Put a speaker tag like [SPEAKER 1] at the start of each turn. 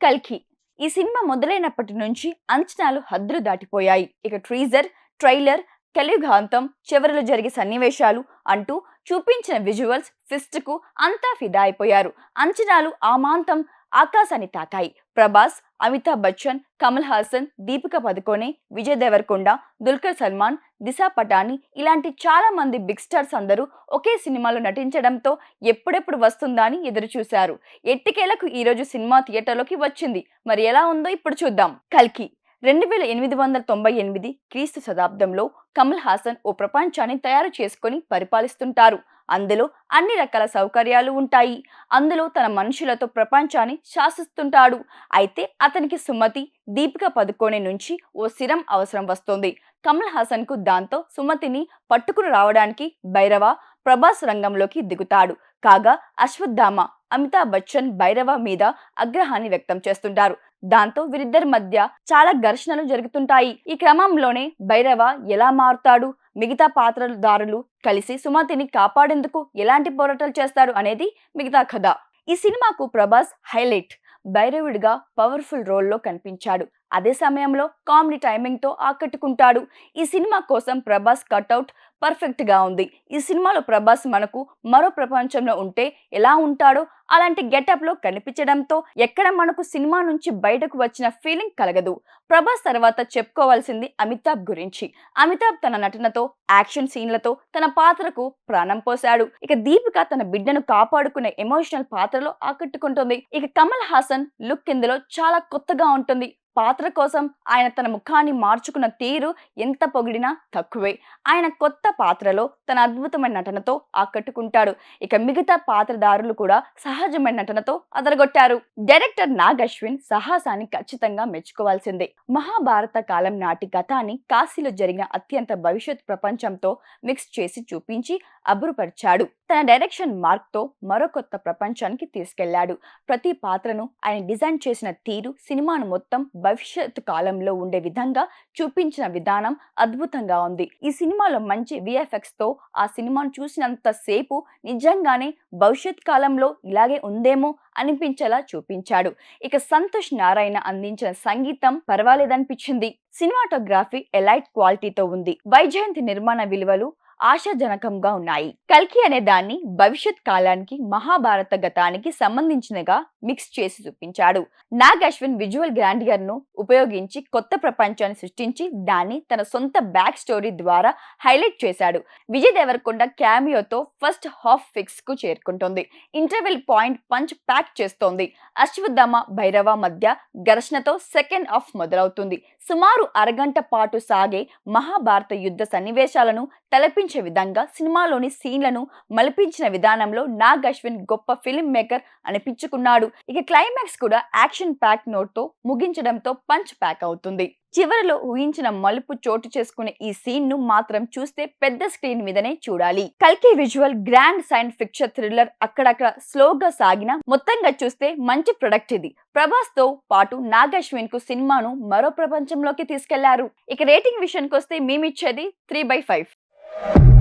[SPEAKER 1] కల్కి ఈ సినిమా మొదలైనప్పటి నుంచి అంచనాలు హద్దులు దాటిపోయాయి. ఇక ట్రీజర్, ట్రైలర్, కలియుగాంతం, చివరిలో జరిగే సన్నివేశాలు అంటూ చూపించిన విజువల్స్ ఫిస్ట్ కు అంతా ఫిదా అయిపోయారు. అంచనాలు ఆమాంతం ఆకాశాన్ని తాకాయి. ప్రభాస్, అమితాబ్ బచ్చన్, కమల్ హాసన్, దీపిక పదుకొనే, విజయ్ దేవరకొండ, దుల్కర్ సల్మాన్, దిశా పటాని ఇలాంటి చాలా మంది బిగ్ స్టార్స్ అందరూ ఒకే సినిమాలో నటించడంతో ఎప్పుడెప్పుడు వస్తుందా అని ఎదురు చూశారు. ఎట్టికేలకు ఈ రోజు సినిమా థియేటర్లోకి వచ్చింది. మరి ఎలా ఉందో ఇప్పుడు చూద్దాం. కల్కి 2898 క్రీస్తు శతాబ్దంలో కమల్ హాసన్ ఓ ప్రపంచాన్ని తయారు చేసుకొని పరిపాలిస్తుంటారు. అందులో అన్ని రకాల సౌకర్యాలు ఉంటాయి. అందులో తన మనుషులతో ప్రపంచాన్ని శాసిస్తుంటాడు. అయితే అతనికి సుమతి, దీపిక పదుకొనే నుంచి ఓ సిరం అవసరం వస్తుంది. కమల్ హాసన్ కు దాంతో సుమతిని పట్టుకుని రావడానికి భైరవ, ప్రభాస్ రంగంలోకి దిగుతాడు. కాగా అశ్వత్థామ, అమితాబ్ బచ్చన్ భైరవ మీద ఆగ్రహాన్ని వ్యక్తం చేస్తుంటారు. దాంతో వీరిద్దరి మధ్య చాలా ఘర్షణలు జరుగుతుంటాయి. ఈ క్రమంలోనే భైరవ ఎలా మారుతాడు, మిగతా పాత్రదారులు కలిసి సుమతిని కాపాడేందుకు ఎలాంటి పోరాటాలు చేస్తారు అనేది మిగతా కథ. ఈ సినిమాకు ప్రభాస్ హైలైట్. భైరవుడిగా పవర్ఫుల్ రోల్లో కనిపించాడు. అదే సమయంలో కామెడీ టైమింగ్ తో ఆకట్టుకుంటాడు. ఈ సినిమా కోసం ప్రభాస్ కట్అవుట్ పర్ఫెక్ట్ గా ఉంది. ఈ సినిమాలో ప్రభాస్ మనకు మరో ప్రపంచంలో ఉంటే ఎలా ఉంటాడో అలాంటి గెటప్ లో కనిపించడంతో ఎక్కడ మనకు సినిమా నుంచి బయటకు వచ్చిన ఫీలింగ్ కలగదు. ప్రభాస్ తర్వాత చెప్పుకోవాల్సింది అమితాబ్ గురించి. అమితాబ్ తన నటనతో, యాక్షన్ సీన్లతో తన పాత్రకు ప్రాణం పోశాడు. ఇక దీపిక తన బిడ్డను కాపాడుకునే ఎమోషనల్ పాత్రలో ఆకట్టుకుంటుంది. ఇక కమల్ హాసన్ లుక్ ఇందులో చాలా కొత్తగా ఉంటుంది. పాత్ర కోసం ఆయన తన ముఖాన్ని మార్చుకున్న తీరు ఎంత పొగిడినా తక్కువే. ఆయన కొత్త పాత్రలో తన అద్భుతమైన నటనతో ఆకట్టుకుంటాడు. ఇక మిగతా పాత్రధారులు కూడా సహజమైన నటనతో అదరగొట్టారు. డైరెక్టర్ నాగ్ అశ్విన్ సాహసాన్ని ఖచ్చితంగా మెచ్చుకోవాల్సిందే. మహాభారత కాలం నాటి గతాన్ని కాశీలో జరిగిన అత్యంత భవిష్యత్ ప్రపంచంతో మిక్స్ చేసి చూపించి అబ్బురుపరిచాడు. తన డైరెక్షన్ మార్క్ తో మరో కొత్త ప్రపంచానికి తీసుకెళ్లాడు. ప్రతి పాత్రను ఆయన డిజైన్ చేసిన తీరు సినిమాను మొత్తం భవిష్యత్ కాలంలో ఉండే విధంగా చూపించిన విధానం అద్భుతంగా ఉంది. ఈ సినిమాలో మంచి విఎఫ్ఎక్స్ తో ఆ సినిమాను చూసినంత సేపు నిజంగానే భవిష్యత్ కాలంలో ఇలాగే ఉందేమో అనిపించేలా చూపించాడు. ఇక సంతోష్ నారాయణ అందించిన సంగీతం పర్వాలేదనిపించింది. సినిమాటోగ్రఫీ ఎలైట్ క్వాలిటీతో ఉంది. వైజయంతి నిర్మాణ విలువలు ఆశాజనకంగా ఉన్నాయి. కల్కి అనే దాన్ని భవిష్యత్ కాలానికి, మహాభారత గతానికి సంబంధించినగా మిక్స్ చేసి చూపించాడు. నాగ్ అశ్విన్ విజువల్ గ్రాండియర్ ను ఉపయోగించి కొత్త ప్రపంచాన్ని సృష్టించి దాన్ని తన సొంత బ్యాక్ స్టోరీ ద్వారా హైలైట్ చేశాడు. విజయ్ దేవరకొండ క్యామియోతో ఫస్ట్ హాఫ్ ఫిక్స్ కు చేరుకుంటుంది. ఇంటర్వెల్ పాయింట్ పంచ్ ప్యాక్ చేస్తోంది. అశ్వత్థామ, భైరవ మధ్య ఘర్షణతో సెకండ్ హాఫ్ మొదలవుతుంది. సుమారు అరగంట పాటు సాగే మహాభారత యుద్ధ సన్నివేశాలను తలపించే విధంగా సినిమాలోని సీన్లను మలిపించిన విధానంలో నాగ్ అశ్విన్ గొప్ప ఫిల్మ్ మేకర్ అనిపించుకున్నాడు. ఇక క్లైమాక్స్ కూడా యాక్షన్ ప్యాక్ నోట్ తో ముగించడంతో పంచ్ ప్యాక్ అవుతుంది. చివరిలో ఊహించిన మలుపు చోటు చేసుకునే ఈ సీన్ ను మాత్రం చూస్తే పెద్ద స్క్రీన్ మీదనే చూడాలి. కల్కి visual grand science fiction thriller అక్కడక్కడ స్లోగా సాగిన మొత్తంగా చూస్తే మంచి ప్రొడక్ట్ ఇది. ప్రభాస్ తో పాటు నాగ్ అశ్విన్ కు సినిమాను మరో ప్రపంచంలోకి తీసుకెళ్లారు. ఇక రేటింగ్ విషయానికి వస్తే మేమిచ్చేది 3/5.